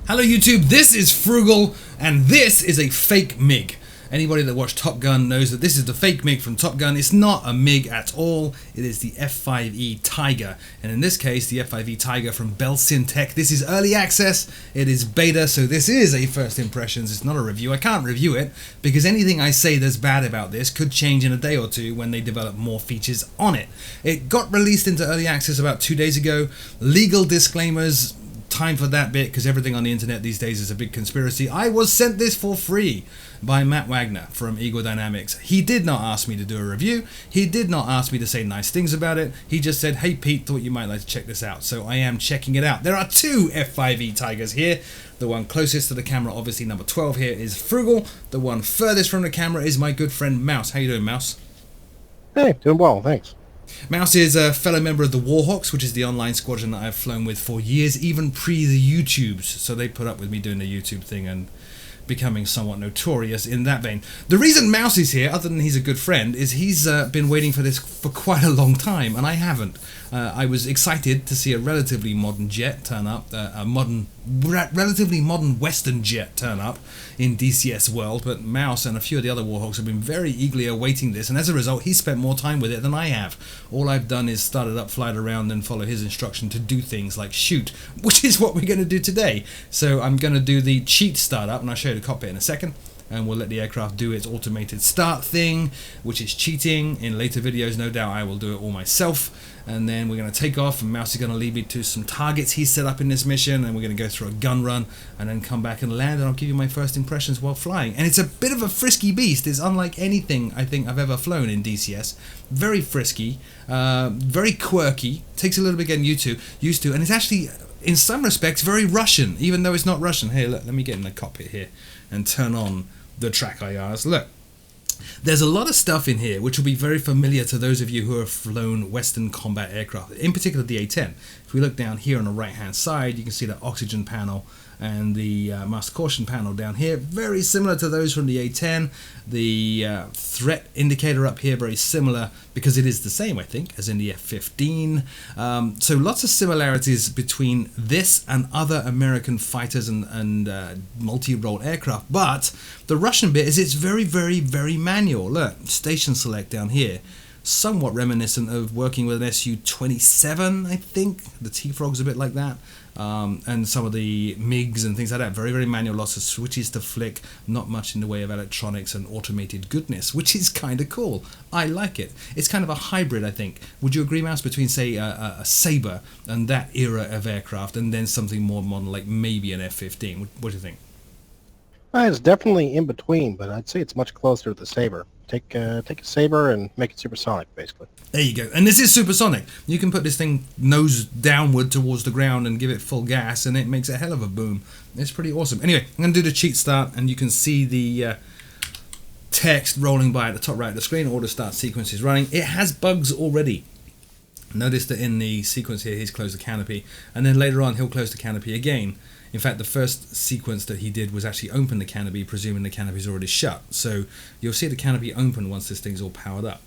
Hello YouTube, this is Frugal, and this is a fake MiG. Anybody that watched Top Gun knows that this is the fake MiG from Top Gun. It's not a MiG at all, it is the F-5E Tiger. And in this case, the F-5E Tiger from Belsyntech. This is early access, it is beta, so this is a first impressions, it's not a review. I can't review it, because anything I say that's bad about this could change in a day or two when they develop more features on it. It got released into early access about 2 days ago. Legal disclaimers, time for that bit, because everything on the internet these days is a big conspiracy. I was sent this for free by Matt Wagner from Eagle Dynamics. He did not ask me to do a review. He did not ask me to say nice things about it. He just said, hey Pete, thought you might like to check this out. So I am checking it out. There are two F-5E Tigers here. The one closest to the camera, obviously number 12 here, is Frugal. The one furthest from the camera is my good friend Mouse. How you doing, Mouse? Hey, doing well, thanks. Mouse is a fellow member of the Warhawks, which is the online squadron that I've flown with for years, even pre the YouTubes. So they put up with me doing the YouTube thing and becoming somewhat notorious in that vein. The reason Mouse is here, other than he's a good friend, is he's been waiting for this for quite a long time, and I haven't. I was excited to see a relatively modern jet turn up, relatively modern Western jet turn up in DCS world, but Mouse and a few of the other Warhawks have been very eagerly awaiting this, and as a result, he's spent more time with it than I have. All I've done is start it up, fly it around, and follow his instruction to do things like shoot, which is what we're going to do today. So I'm going to do the cheat startup, and I'll show you the cockpit in a second, and we'll let the aircraft do its automated start thing, which is cheating. In later videos, no doubt I will do it all myself, and then we're going to take off, and Mouse is going to lead me to some targets he's set up in this mission, and we're going to go through a gun run, and then come back and land, and I'll give you my first impressions while flying. And it's a bit of a frisky beast. It's unlike anything I think I've ever flown in DCS. Very frisky, very quirky, takes a little bit getting used to, and it's actually, in some respects, very Russian, even though it's not Russian. Here, look, let me get in the cockpit here and turn on the track IRs. Look, there's a lot of stuff in here which will be very familiar to those of you who have flown Western combat aircraft, in particular the A-10. If we look down here on the right hand side, you can see the oxygen panel and the master caution panel down here, very similar to those from the A-10. The threat indicator up here, very similar, because it is the same, I think, as in the F-15. So lots of similarities between this and other American fighters and multi-role aircraft, but the Russian bit is it's very, very, very manual. Look, station select down here, somewhat reminiscent of working with an Su-27, I think. The T-Frog's a bit like that. And some of the MiGs and things like that, very, very manual, lots of switches to flick, not much in the way of electronics and automated goodness, which is kind of cool. I like it. It's kind of a hybrid, I think. Would you agree, Mouse, between, say, a Sabre and that era of aircraft, and then something more modern, like maybe an F-15? What do you think? It's definitely in between, but I'd say it's much closer to the Sabre. Take a Sabre and make it supersonic, basically. There you go. And this is supersonic. You can put this thing nose downward towards the ground and give it full gas, and it makes a hell of a boom. It's pretty awesome. Anyway, I'm going to do the cheat start, and you can see the text rolling by at the top right of the screen. Auto start sequence is running. It has bugs already. Notice that in the sequence here, he's closed the canopy, and then later on, he'll close the canopy again. In fact, the first sequence that he did was actually open the canopy, presuming the canopy's already shut. So you'll see the canopy open once this thing's all powered up.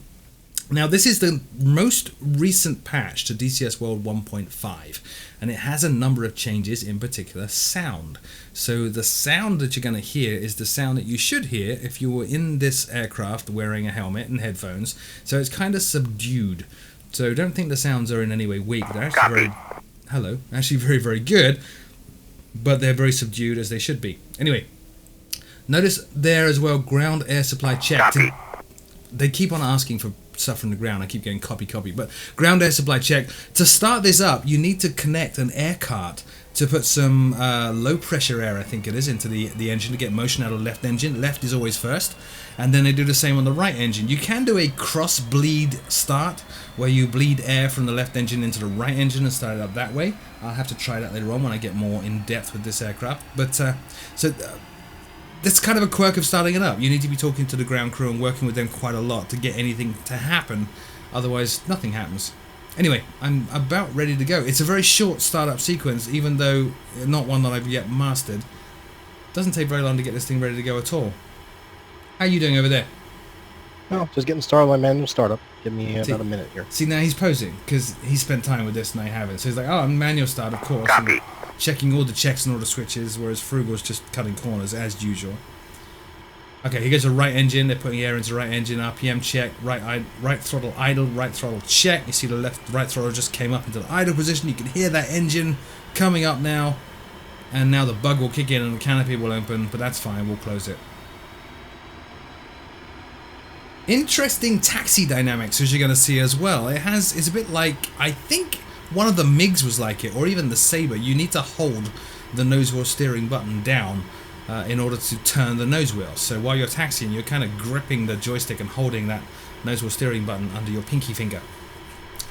Now, this is the most recent patch to DCS World 1.5, and it has a number of changes, in particular sound. So the sound that you're going to hear is the sound that you should hear if you were in this aircraft wearing a helmet and headphones. So it's kind of subdued. So don't think the sounds are in any way weak. They're actually actually very, very good, but they're very subdued, as they should be. Anyway, notice there as well, ground air supply checked. They keep on asking for stuff from the ground. I keep getting copy, but ground air supply check. To start this up, you need to connect an air cart to put some low pressure air, I think it is, into the engine to get motion out of the left engine. Left is always first, and then they do the same on the right engine. You can do a cross bleed start where you bleed air from the left engine into the right engine and start it up that way. I'll have to try that later on when I get more in depth with this aircraft. But that's kind of a quirk of starting it up. You need to be talking to the ground crew and working with them quite a lot to get anything to happen. Otherwise, nothing happens. Anyway, I'm about ready to go. It's a very short startup sequence, even though not one that I've yet mastered. Doesn't take very long to get this thing ready to go at all. How are you doing over there? Well, just getting started on my manual startup. Give me about a minute here. See, now he's posing, because he spent time with this and I haven't. So he's like, oh, manual start, of course. Copy. checking all the checks and all the switches, whereas Frugal's just cutting corners as usual. Okay, here goes the right engine. They're putting air into the right engine. RPM check. Right throttle idle. Right throttle check. You see the right throttle just came up into the idle position. You can hear that engine coming up now. And now the bug will kick in and the canopy will open, but that's fine. We'll close it. Interesting taxi dynamics, as you're going to see as well. It's a bit like, I think one of the MiGs was like it, or even the Sabre. You need to hold the nose wheel steering button down in order to turn the nose wheel. So while you're taxiing, you're kind of gripping the joystick and holding that nose wheel steering button under your pinky finger.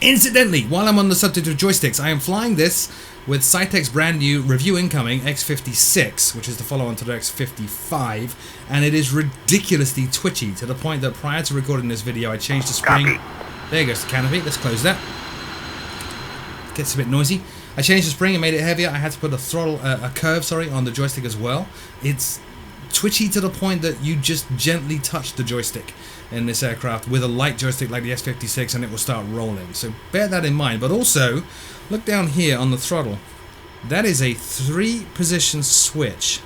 Incidentally, while I'm on the subject of joysticks, I am flying this with Cytec's brand new review incoming X56, which is the follow-on to the X55, and it is ridiculously twitchy to the point that prior to recording this video I changed the spring. Copy. There goes the canopy. Let's close that. Gets a bit noisy. I changed the spring and made it heavier. I had to put a curve on the joystick as well. It's twitchy to the point that you just gently touch the joystick in this aircraft with a light joystick like the S56 and it will start rolling. So bear that in mind. But also, look down here on the throttle. That is a 3-position switch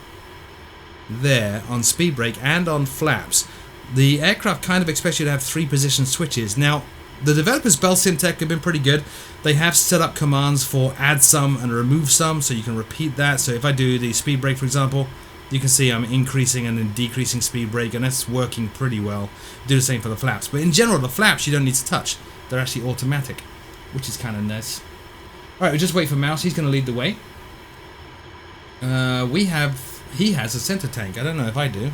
there on speed brake and on flaps. The aircraft kind of expects you to have 3-position switches. Now, the developers Bell Syntec have been pretty good. They have set up commands for add some and remove some, so you can repeat that. So if I do the speed brake, for example, you can see I'm increasing and then decreasing speed brake, and that's working pretty well. Do the same for the flaps. But in general, the flaps you don't need to touch. They're actually automatic, which is kind of nice. Alright, we'll just wait for Mouse. He's going to lead the way. He has a center tank. I don't know if I do.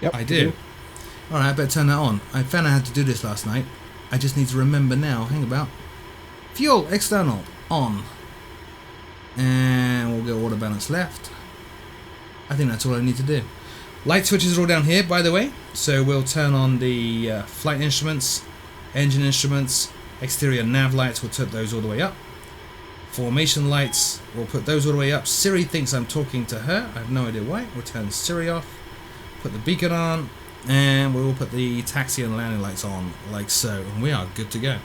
Yep, I do. Alright, I better turn that on. I found out how to do this last night. I just need to remember now. Hang about. Fuel, external, on. And we'll go auto balance left. I think that's all I need to do. Light switches are all down here, by the way. So we'll turn on the flight instruments, engine instruments, exterior nav lights. We'll put those all the way up. Formation lights, we'll put those all the way up. Siri thinks I'm talking to her. I have no idea why. We'll turn Siri off. Put the beacon on. And we will put the taxi and landing lights on, like so. And we are good to go.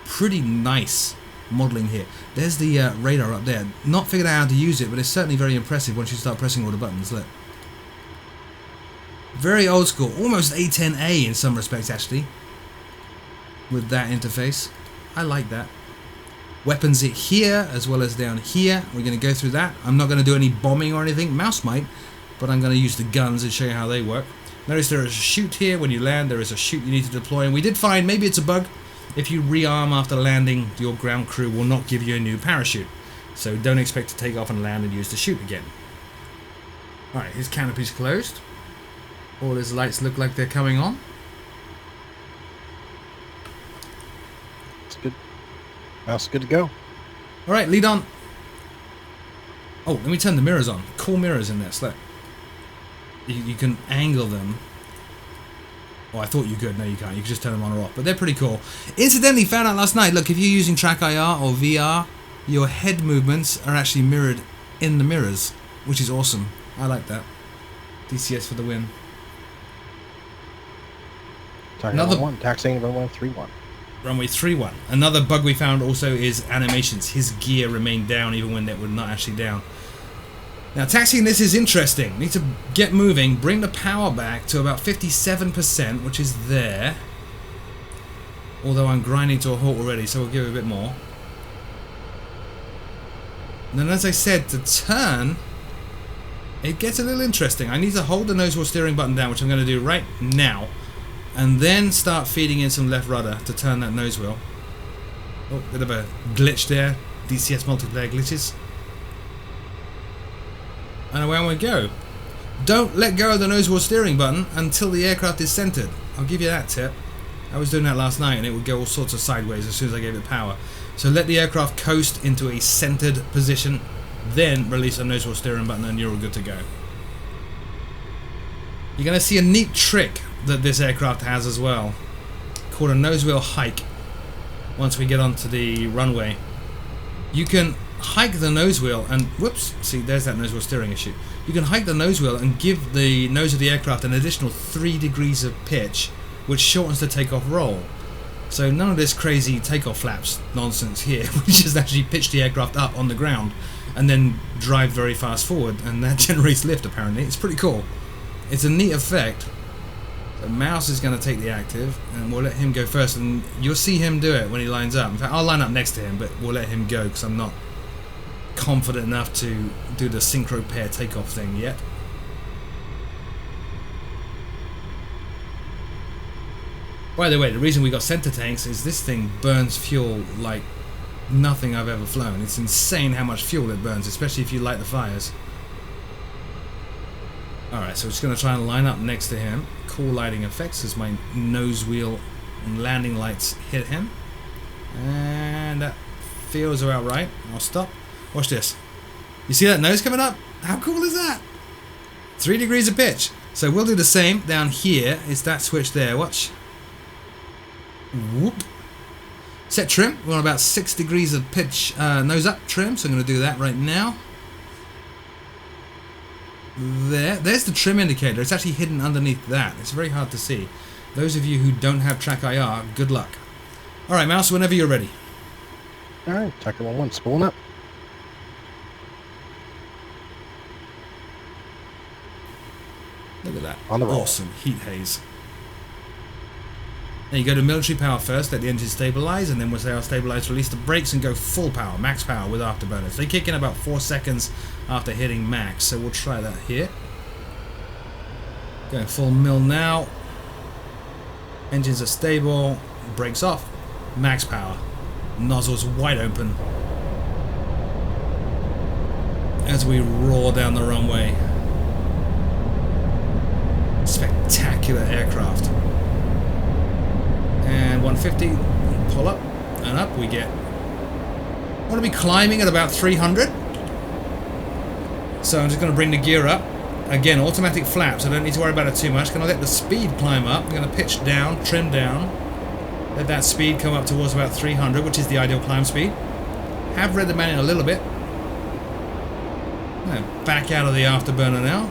Pretty nice modelling here. There's the radar up there. Not figured out how to use it, but it's certainly very impressive once you start pressing all the buttons. Look. Very old school. Almost A10A in some respects, actually. With that interface. I like that. Weapons it here, as well as down here. We're going to go through that. I'm not going to do any bombing or anything. Mouse might. But I'm going to use the guns and show you how they work. Notice there is a chute here. When you land, there is a chute you need to deploy. And we did find, maybe it's a bug, if you rearm after landing, your ground crew will not give you a new parachute. So don't expect to take off and land and use the chute again. Alright, his canopy's closed. All his lights look like they're coming on. It's good. Mouse good to go. Alright, lead on. Oh, let me turn the mirrors on. Cool mirrors in this, look. You can angle them. Oh, I thought you could. No, you can't. You can just turn them on or off. But they're pretty cool. Incidentally, found out last night, look, if you're using Track IR or VR, your head movements are actually mirrored in the mirrors, which is awesome. I like that. DCS for the win. Taxiing runway 31. Runway 31. Another bug we found also is animations. His gear remained down even when they were not actually down. Now, taxiing this is interesting. Need to get moving, bring the power back to about 57%, which is there. Although I'm grinding to a halt already, so we'll give it a bit more. And then, as I said, to turn, it gets a little interesting. I need to hold the nose wheel steering button down, which I'm going to do right now, and then start feeding in some left rudder to turn that nose wheel. Oh, bit of a glitch there. DCS multiplayer glitches. And away we go. Don't let go of the nose wheel steering button until the aircraft is centered. I'll give you that tip. I was doing that last night and it would go all sorts of sideways as soon as I gave it power. So let the aircraft coast into a centered position, then release the nose wheel steering button and you're all good to go. You're going to see a neat trick that this aircraft has as well, called a nose wheel hike. Once we get onto the runway, you can hike the nose wheel and whoops, see there's that nose wheel steering issue. You can hike the nose wheel and give the nose of the aircraft an additional 3 degrees of pitch, which shortens the takeoff roll. So none of this crazy takeoff flaps nonsense here. We just actually pitch the aircraft up on the ground and then drive very fast forward, and that generates lift apparently. It's pretty cool. It's a neat effect. The mouse is going to take the active, and we'll let him go first, and you'll see him do it when he lines up. In fact, I'll line up next to him, but we'll let him go because I'm not confident enough to do the synchro pair takeoff thing yet. By the way, the reason we got center tanks is this thing burns fuel like nothing I've ever flown. It's insane how much fuel it burns, especially if you light the fires. Alright, so we're just going to try and line up next to him. Cool lighting effects as my nose wheel and landing lights hit him. And that feels about right. I'll stop. Watch this. You see that nose coming up? How cool is that? 3 degrees of pitch. So we'll do the same down here. It's that switch there. Watch. Whoop. Set trim. We're on about 6 degrees of pitch nose up trim. So I'm going to do that right now. There's the trim indicator. It's actually hidden underneath that. It's very hard to see. Those of you who don't have track IR, good luck. Alright, mouse, whenever you're ready. Alright, Tucker 1-1, spooling up. Look at that. On the roll. Awesome heat haze. Now you go to military power first, let the engine stabilize, and then once they are stabilized, release the brakes and go full power, max power with afterburners. They kick in about 4 seconds after hitting max, so we'll try that here. Going full mil now. Engines are stable, brakes off, max power. Nozzles wide open as we roar down the runway. Spectacular aircraft. And 150, pull up and up we get. I want to be climbing at about 300. So I'm just going to bring the gear up. Again, automatic flaps. I don't need to worry about it too much. Going to let the speed climb up. I'm going to pitch down, trim down. Let that speed come up towards about 300, which is the ideal climb speed. Have read the manual a little bit. I'm going to back out of the afterburner now.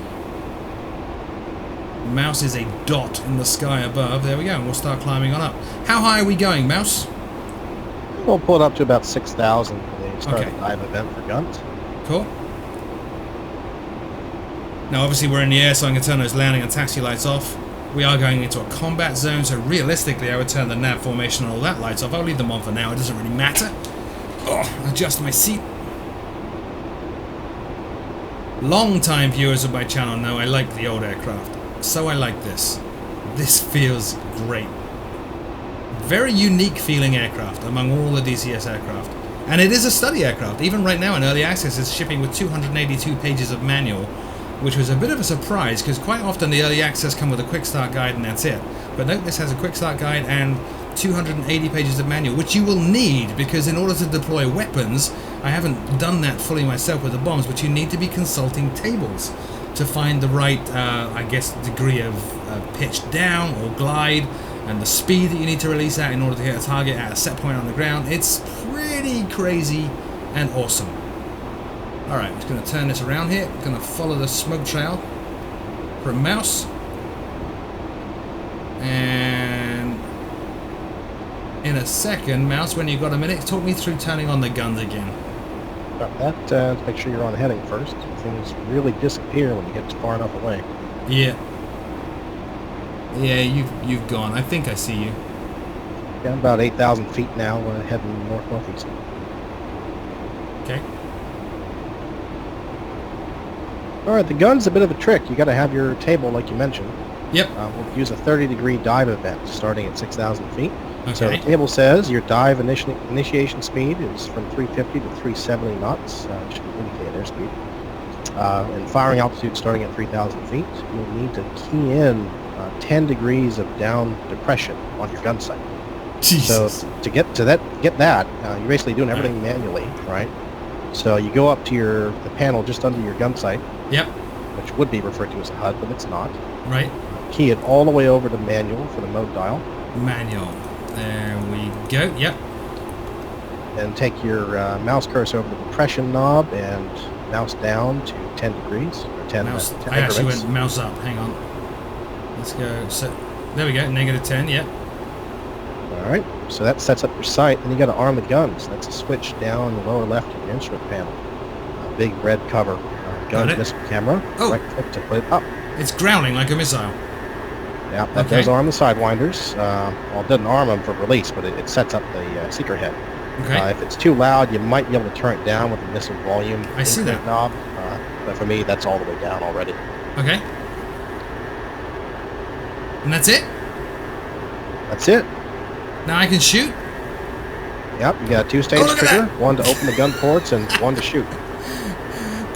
Mouse is a dot in the sky above. There we go. And we'll start climbing on up. How high are we going, Mouse? We'll pull it up to about 6,000 for the start Okay. of the dive event for guns. Cool. Now obviously we're in the air, so I'm going to turn those landing and taxi lights off. We are going into a combat zone, so realistically I would turn the nav formation and all that lights off. I'll leave them on for now, it doesn't really matter. Oh, adjust my seat. Long-time viewers of my channel know I like the old aircraft. So I like this. This feels great. Very unique feeling aircraft among all the DCS aircraft. And it is a study aircraft. Even right now in early access it's shipping with 282 pages of manual, which was a bit of a surprise because quite often the early access come with a quick start guide and that's it. But note, this has a quick start guide and 280 pages of manual, which you will need because in order to deploy weapons, I haven't done that fully myself with the bombs, but you need to be consulting tables to find the right, I guess, degree of pitch down or glide and the speed that you need to release at in order to hit a target at a set point on the ground. It's pretty crazy and awesome. Alright, I'm just going to turn this around here. I'm going to follow the smoke trail for a mouse. And in a second, mouse, when you've got a minute, talk me through turning on the guns again. About that, make sure you're on heading first. Things really disappear when you get far enough away. Yeah. Yeah, you've gone. I think I see you. Yeah, about 8,000 feet now. We're heading north-northeast. Okay. Alright, the gun's a bit of a trick. You got to have your table like you mentioned. Yep. We'll use a 30-degree dive event starting at 6,000 feet. Okay. So the table says your dive initiation speed is from 350 to 370 knots. Should indicate airspeed. And firing altitude starting at 3,000 feet. You'll need to key in 10 degrees of down depression on your gun sight. Jesus. So to get that, you're basically doing everything manually, right? So you go up to the panel just under your gun sight. Yep. Which would be referred to as a HUD, but it's not. Right. Key it all the way over to manual for the mode dial. Manual. There we go. Yep. And take your mouse cursor over the depression knob and mouse down to 10 degrees. Or 10, Mouse. 10 I actually increments. went mouse up. Hang on. Let's go. So there we go. -10. Yep. All right. So that sets up your sight, and you got to arm the guns. That's a switch down in the lower left of your instrument panel. A big red cover. Gun missile camera. Oh. Right click to put it up. It's growling like a missile. Yeah, that does arm the sidewinders. Well, it doesn't arm them for release, but it sets up the seeker head. Okay. If it's too loud, you might be able to turn it down with the missile volume. I see that knob. But for me, that's all the way down already. Okay. And that's it? That's it. Now I can shoot? Yep, you got a two-stage trigger, one to open the gun ports and one to shoot.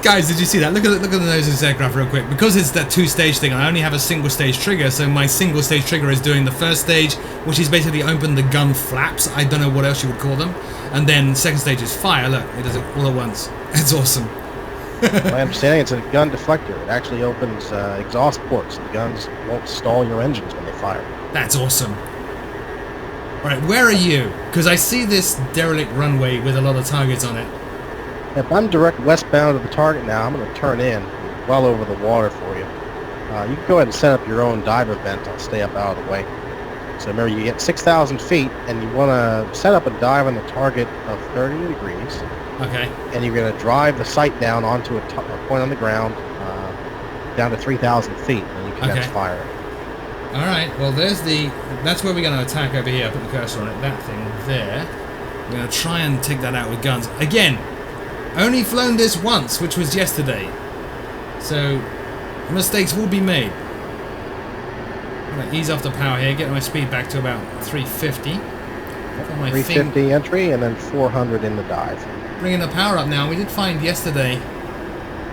Guys, did you see that? Look at the nose of this aircraft real quick. Because it's that two-stage thing, I only have a single-stage trigger, so my single-stage trigger is doing the first stage, which is basically open the gun flaps. I don't know what else you would call them. And then second stage is fire. Look, it does it all at once. It's awesome. My understanding, it's a gun deflector. It actually opens exhaust ports. The guns won't stall your engines when they fire. That's awesome. Alright, where are you? Because I see this derelict runway with a lot of targets on it. If I'm direct westbound of the target now, I'm going to turn in well over the water for you. You can go ahead and set up your own diver vent. I'll stay up out of the way. So remember, you get 6,000 feet, and you want to set up a dive on the target of 30 degrees. Okay. And you're going to drive the sight down onto a point on the ground, down to 3,000 feet, and you commence firing. Alright, well that's where we're going to attack over here. Put the cursor on it, that thing there. We're going to try and take that out with guns. Again, only flown this once, which was yesterday. So, mistakes will be made. I'm going to ease off the power here, get my speed back to about 350. 350 entry, and then 400 in the dive. Bringing the power up now. We did find yesterday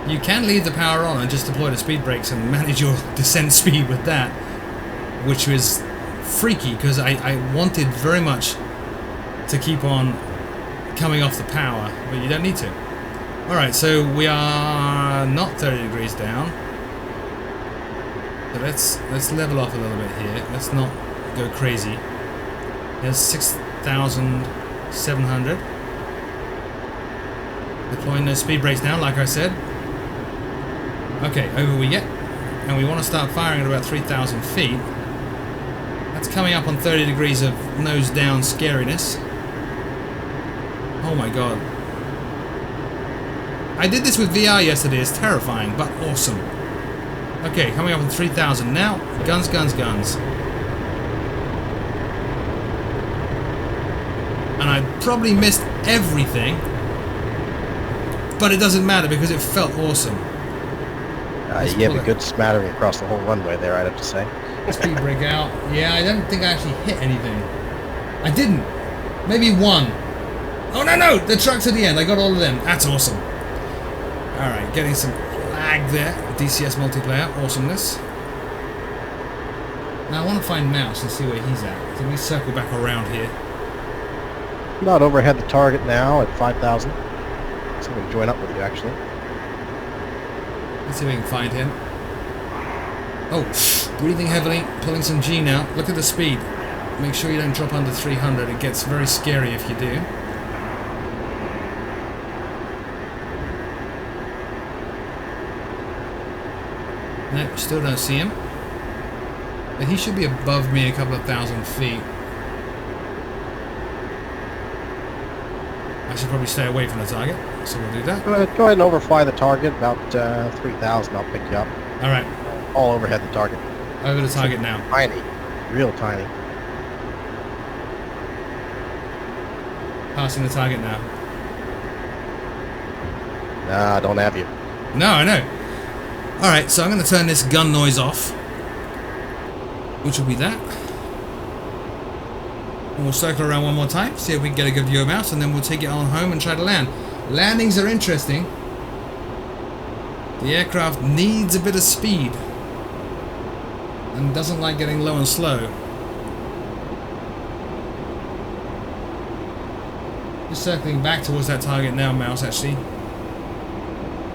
you can leave the power on and just deploy the speed brakes and manage your descent speed with that, which was freaky because I wanted very much to keep on coming off the power, but you don't need to. Alright, so we are not 30 degrees down. So let's level off a little bit here. Let's not go crazy. There's 6,700. Deploying those speed brakes now, like I said. Okay, over we get. And we want to start firing at about 3,000 feet. That's coming up on 30 degrees of nose down scariness. Oh my god. I did this with VR yesterday. It's terrifying, but awesome. Okay, coming up on 3,000 now. Guns, guns, guns. And I probably missed everything, but it doesn't matter because it felt awesome. You have a good smattering across the whole runway there, I'd have to say. Speed brake out. Yeah, I don't think I actually hit anything. I didn't. Maybe one. Oh no, the trucks at the end. I got all of them. That's awesome. Alright, getting some lag there. DCS multiplayer. Awesomeness. Now I want to find Mouse and see where he's at. So let me circle back around here. Not overhead the target now at 5,000. So we can join up with you, actually. Let's see if we can find him. Oh, breathing heavily, pulling some G now. Look at the speed. Make sure you don't drop under 300. It gets very scary if you do. Nope, still don't see him. But he should be above me a couple of thousand feet. I should probably stay away from the target, so we'll do that. Go ahead and overfly the target, about 3,000, I'll pick you up. Alright. All overhead the target. Over the target now. Tiny. Real tiny. Passing the target now. Nah, I don't have you. No, I know. Alright, so I'm going to turn this gun noise off. Which will be that. And we'll circle around one more time, see if we can get a good view of Mouse, and then we'll take it on home and try to land. Landings are interesting. The aircraft needs a bit of speed. And doesn't like getting low and slow. Just circling back towards that target now, Mouse, actually.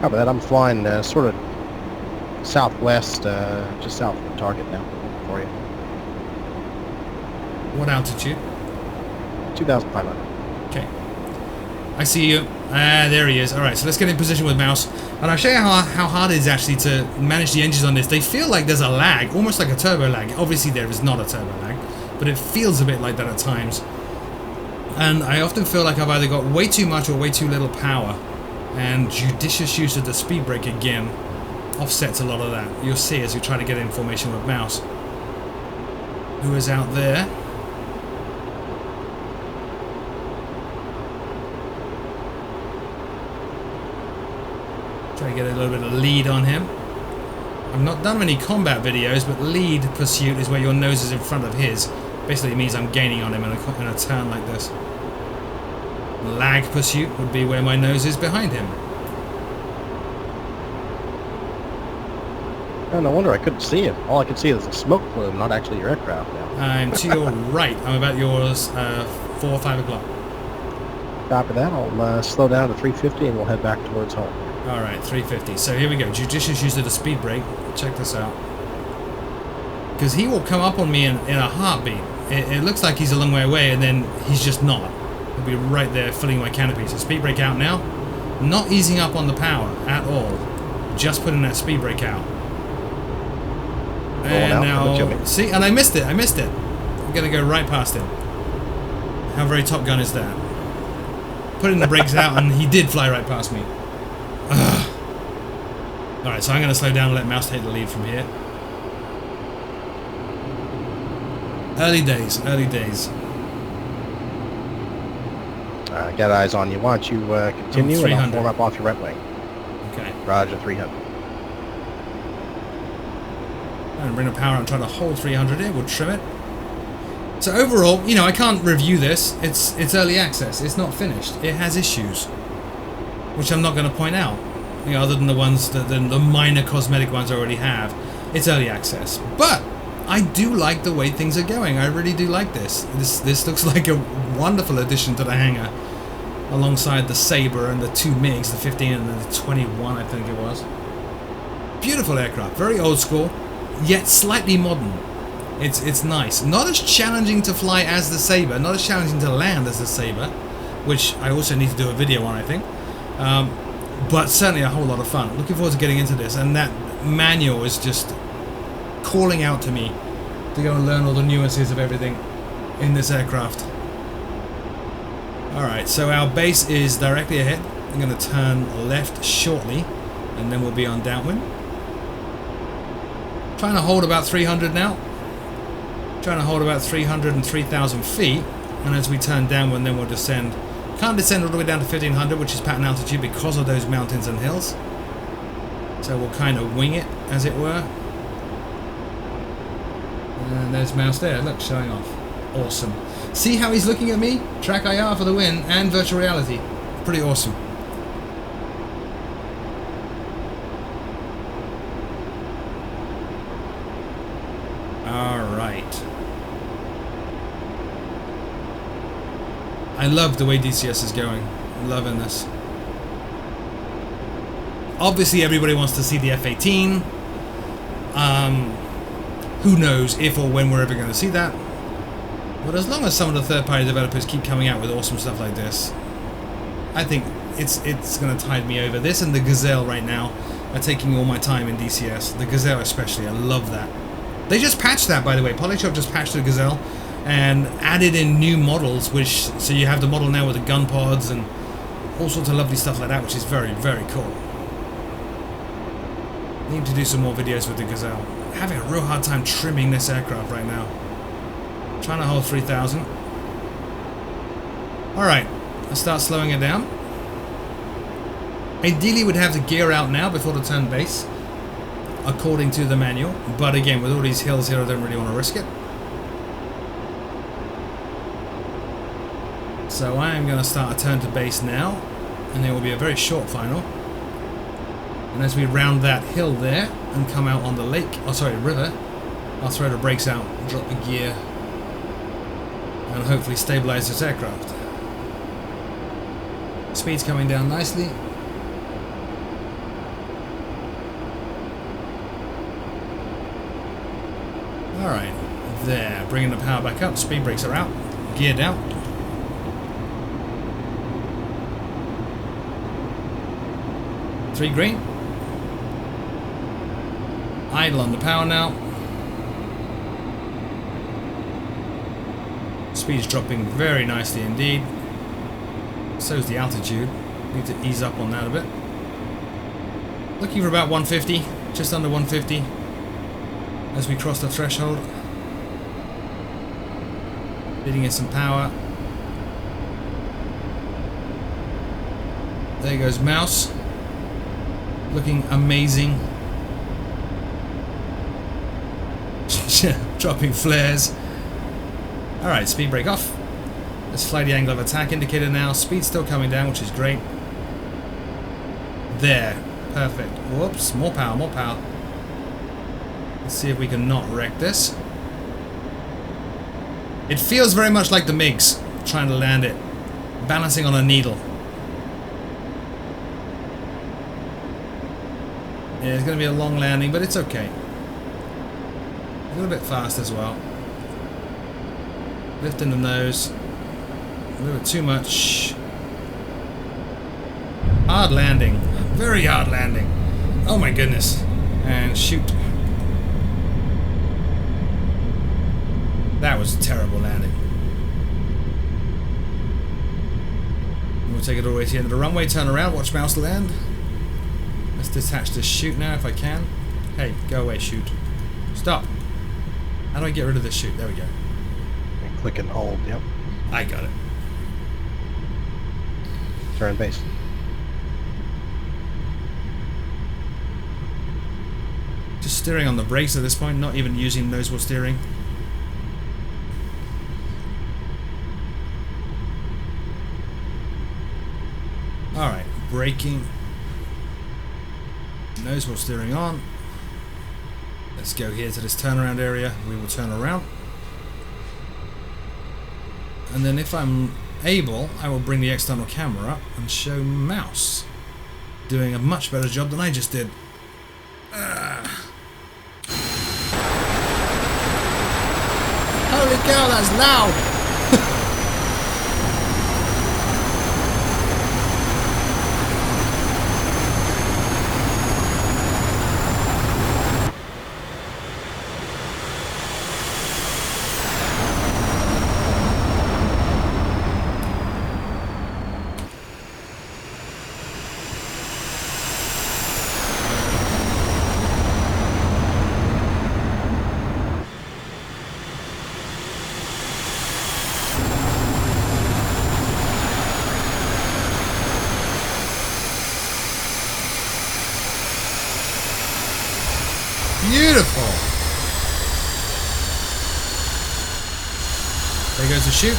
How about that? I'm flying sort of southwest, just south of the target now for you. What altitude? 2,500. Okay. I see you. Ah, there he is. Alright, so let's get in position with Mouse. And I'll show you how hard it is actually to manage the engines on this. They feel like there's a lag, almost like a turbo lag. Obviously there is not a turbo lag, but it feels a bit like that at times. And I often feel like I've either got way too much or way too little power. And judicious use of the speed brake again offsets a lot of that. You'll see as you try to get in formation with mouse. Who is out there? Try to get a little bit of lead on him. I've not done many combat videos, but lead pursuit is where your nose is in front of his. Basically it means I'm gaining on him in a turn like this. Lag pursuit would be where my nose is behind him. Oh, no wonder I couldn't see him. All I could see is a smoke plume, not actually your aircraft now. I'm to your right. I'm about yours, 4 or 5 o'clock. After that, I'll slow down to 350 and we'll head back towards home. Alright, 350. So here we go. Judicious use of the speed brake. Check this out. Because he will come up on me in a heartbeat. It looks like he's a long way away, and then he's just not. He'll be right there filling my canopy. So speed brake out now. Not easing up on the power at all. Just putting that speed brake out. And now, see, and I missed it. I'm going to go right past him. How very Top Gun is that? Putting the brakes out, and he did fly right past me. Alright, so I'm going to slow down and let mouse take the lead from here. Early days, early days. Got eyes on you. Why don't you continue and I'll form up off your right wing. Okay. Roger, 300. And bring the power and try to hold 300 here. We'll trim it. So overall, you know, I can't review this. It's early access. It's not finished. It has issues, which I'm not going to point out. You know, other than the ones that the minor cosmetic ones I already have. It's early access, but I do like the way things are going. I really do like this. This looks like a wonderful addition to the hangar, alongside the Sabre and the two MiGs, the 15 and the 21, I think it was. Beautiful aircraft, very old school, yet slightly modern. It's nice. Not as challenging to fly as the Sabre, not as challenging to land as the Sabre, which I also need to do a video on, I think. But certainly a whole lot of fun. Looking forward to getting into this, and that manual is just calling out to me to go and learn all the nuances of everything in this aircraft. Alright, so our base is directly ahead. I'm going to turn left shortly, and then we'll be on downwind. Trying to hold about 300 now. Trying to hold about 300 and 3,000 feet, and as we turn downwind then we'll descend. Can't descend all the way down to 1,500, which is pattern altitude because of those mountains and hills. So we'll kind of wing it, as it were. And there's mouse there, look, showing off. Awesome. See how he's looking at me? Track IR for the win, and virtual reality. Pretty awesome. Alright. I love the way DCS is going. I'm loving this. Obviously everybody wants to see the F-18. Who knows if or when we're ever going to see that. But as long as some of the third-party developers keep coming out with awesome stuff like this, I think it's going to tide me over. This and the Gazelle right now are taking all my time in DCS. The Gazelle especially, I love that. They just patched that, by the way. Polyshop just patched the Gazelle and added in new models, which so you have the model now with the gun pods and all sorts of lovely stuff like that, which is very, very cool. Need to do some more videos with the Gazelle. Having a real hard time trimming this aircraft right now. Trying to hold 3,000. Alright, let's start slowing it down. Ideally we'd have the gear out now before the turn base, according to the manual, but again with all these hills here I don't really want to risk it. So I am going to start a turn to base now, and there will be a very short final. And as we round that hill there and come out on the lake, oh sorry, river, I'll throw the brakes out, drop the gear, and hopefully stabilize this aircraft. Speed's coming down nicely. Alright, there, bringing the power back up, speed brakes are out, geared out. Three green. Idle on the power now. Speed's dropping very nicely indeed. So is the altitude. Need to ease up on that a bit. Looking for about 150, just under 150 as we cross the threshold. Bidding in some power. There goes Mouse. Looking amazing. Dropping flares. Alright, speed brake off. Let's fly the angle of attack indicator now. Speed's still coming down, which is great. There. Perfect. Whoops. More power, more power. Let's see if we can not wreck this. It feels very much like the MiGs trying to land it. Balancing on a needle. Yeah, it's going to be a long landing, but it's okay. A little bit fast as well. Lifting the nose. A little bit too much. Hard landing. Very hard landing. Oh my goodness. And shoot. That was a terrible landing. We'll take it all the way to the end of the runway, turn around, watch Mouse land. Let's detach this chute now if I can. Hey, go away, chute. Stop. How do I get rid of this chute? There we go. And click and hold, yep. I got it. Turn base. Just steering on the brakes at this point, not even using nose wheel steering. Alright, braking. Nose wheel steering on. Let's go here to this turnaround area. We will turn around. And then if I'm able, I will bring the external camera up and show Mouse doing a much better job than I just did. Holy cow, that's loud! Beautiful. There goes the chute.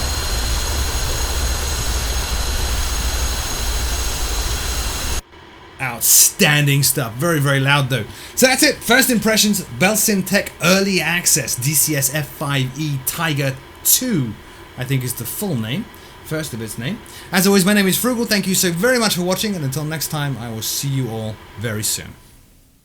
Outstanding stuff. Very, very loud though. So that's it. First impressions, Belsim Tech Early Access DCS F-5E Tiger 2, I think is the full name. First of its name. As always, my name is Frugal. Thank you so very much for watching, and until next time, I will see you all very soon.